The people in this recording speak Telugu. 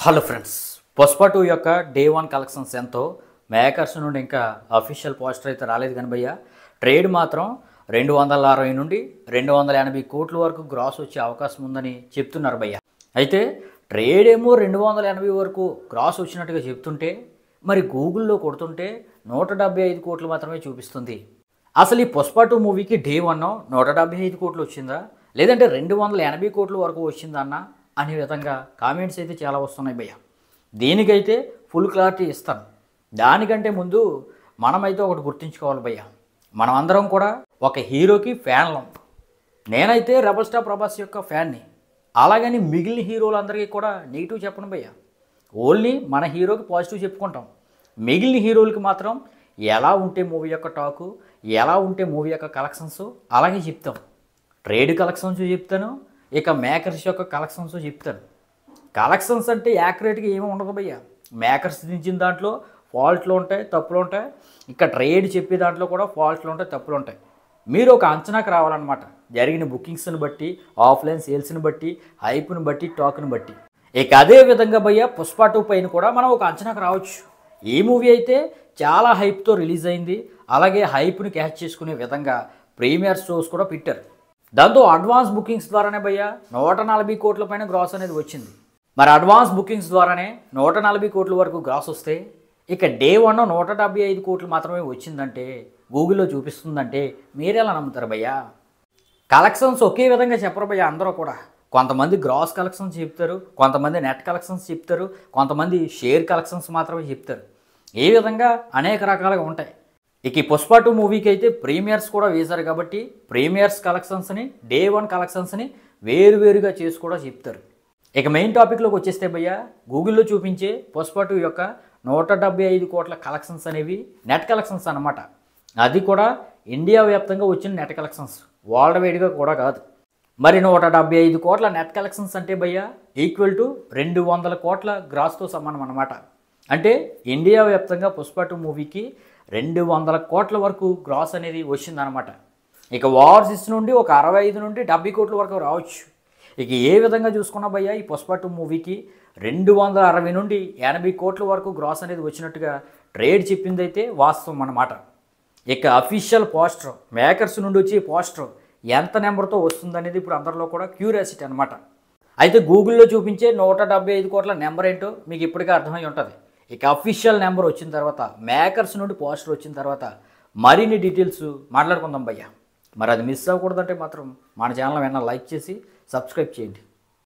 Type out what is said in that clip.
హలో ఫ్రెండ్స్, పుష్ప 2 యొక్క డే 1 కలెక్షన్స్ ఎంతో మేకర్స్ నుండి ఇంకా అఫీషియల్ పోస్టర్ అయితే రాలేదు కానీ భయ్య ట్రేడ్ మాత్రం 260 నుండి 280 కోట్ల వరకు గ్రాస్ వచ్చే అవకాశం ఉందని చెప్తున్నారు భయ్య. అయితే ట్రేడ్ ఏమో 280 వరకు గ్రాస్ వచ్చినట్టుగా చెప్తుంటే మరి గూగుల్లో కొడుతుంటే 175 కోట్లు మాత్రమే చూపిస్తుంది. అసలు ఈ పుష్ప 2 మూవీకి డే 1 175 కోట్లు వచ్చిందా లేదంటే 280 కోట్ల వరకు వచ్చిందన్న అనే విధంగా కామెంట్స్ అయితే చాలా వస్తున్నాయి భయ్య. దీనికైతే ఫుల్ క్లారిటీ ఇస్తాను. దానికంటే ముందు మనమైతే ఒకటి గుర్తుంచుకోవాలి భయ్య, మనం అందరం కూడా ఒక హీరోకి ఫ్యాన్లం. నేనైతే రెబల్ స్టార్ ప్రభాస్ యొక్క ఫ్యాన్ని. అలాగని మిగిలిన హీరోలందరికీ కూడా నెగిటివ్ చెప్పను భయ్య. ఓన్లీ మన హీరోకి పాజిటివ్ చెప్పుకుంటాం. మిగిలిన హీరోలకి మాత్రం ఎలా ఉంటే మూవీ యొక్క టాకు, ఎలా ఉంటే మూవీ యొక్క కలెక్షన్స్ అలాగే చెప్తాం. ట్రేడ్ కలెక్షన్స్ చెప్తాను, ఇక మేకర్స్ యొక్క కలెక్షన్స్ చెప్తాను. కలెక్షన్స్ అంటే యాక్యురేట్గా ఏమీ ఉండదు భయ్య. మేకర్స్ దించిన దాంట్లో ఫాల్ట్లు ఉంటాయి, తప్పులు ఉంటాయి. ఇక ట్రేడ్ చెప్పే దాంట్లో కూడా ఫాల్ట్లు ఉంటాయి, తప్పులు ఉంటాయి. మీరు ఒక అంచనాకు రావాలన్నమాట, జరిగిన బుకింగ్స్ని బట్టి, ఆఫ్లైన్ సేల్స్ని బట్టి, హైప్ని బట్టి, టాక్ని బట్టి. ఇక అదే విధంగా భయ్య పుష్ప 2 పైన కూడా మనం ఒక అంచనాకు రావచ్చు. ఈ మూవీ అయితే చాలా హైప్తో రిలీజ్ అయింది. అలాగే హైప్ని క్యాచ్ చేసుకునే విధంగా ప్రీమియర్ షోస్ కూడా పెట్టారు. దాంతో అడ్వాన్స్ బుకింగ్స్ ద్వారానే భయ్య 140 కోట్ల పైన గ్రాస్ అనేది వచ్చింది. మరి అడ్వాన్స్ బుకింగ్స్ ద్వారానే 140 కోట్ల వరకు గ్రాస్ వస్తే ఇక డే 1 175 కోట్లు మాత్రమే వచ్చిందంటే గూగుల్లో చూపిస్తుందంటే మీరెలా నమ్ముతారు భయ్య? కలెక్షన్స్ ఒకే విధంగా చెప్పరు భయ్య అందరూ కూడా. కొంతమంది గ్రాస్ కలెక్షన్స్ చెప్తారు, కొంతమంది నెట్ కలెక్షన్స్ చెప్తారు, కొంతమంది షేర్ కలెక్షన్స్ మాత్రమే చెప్తారు. ఈ విధంగా అనేక రకాలుగా ఉంటాయి. ఇక ఈ పుష్ప 2 మూవీకి అయితే ప్రీమియర్స్ కూడా వేశారు కాబట్టి ప్రీమియర్స్ కలెక్షన్స్ని, డే 1 కలెక్షన్స్ని వేరువేరుగా చేసి కూడా చెప్తారు. ఇక మెయిన్ టాపిక్లోకి వచ్చేస్తే భయ్య, గూగుల్లో చూపించే పుష్ప 2 యొక్క 175 కోట్ల కలెక్షన్స్ అనేవి నెట్ కలెక్షన్స్ అన్నమాట. అది కూడా ఇండియా వ్యాప్తంగా వచ్చిన నెట్ కలెక్షన్స్, వరల్డ్ వైడ్గా కూడా కాదు. మరి 175 కోట్ల నెట్ కలెక్షన్స్ అంటే భయ్య ఈక్వల్ టు 200 కోట్ల గ్రాస్తో సమానం అన్నమాట. అంటే ఇండియా వ్యాప్తంగా పుష్ప 2 మూవీకి 200 కోట్ల వరకు గ్రాస్ అనేది వచ్చిందనమాట. ఇక ఓవర్సీస్ నుండి ఒక 65 నుండి 70 కోట్ల వరకు రావచ్చు. ఇక ఏ విధంగా చూసుకున్నా భయ్య ఈ పుష్ప 2 మూవీకి 260 నుండి 80 కోట్ల వరకు గ్రాస్ అనేది వచ్చినట్టుగా ట్రేడ్ చెప్పింది అయితే వాస్తవం అన్నమాట. ఇక అఫీషియల్ పోస్టర్, మేకర్స్ నుండి వచ్చే పోస్టర్ ఎంత నెంబర్తో వస్తుందనేది ఇప్పుడు అందరిలో కూడా క్యూరియాసిటీ అనమాట. అయితే గూగుల్లో చూపించే 175 కోట్ల నెంబర్ ఏంటో మీకు ఇప్పటికే అర్థమై ఉంటుంది. ఇక అఫీషియల్ నెంబర్ వచ్చిన తర్వాత, మేకర్స్ నుండి పోస్టర్ వచ్చిన తర్వాత మరిన్ని డీటెయిల్స్ మాట్లాడుకుందాం భయ్య. మరి అది మిస్ అవ్వకూడదంటే మాత్రం మన ఛానల్ ఏమైనా లైక్ చేసి సబ్స్క్రైబ్ చేయండి.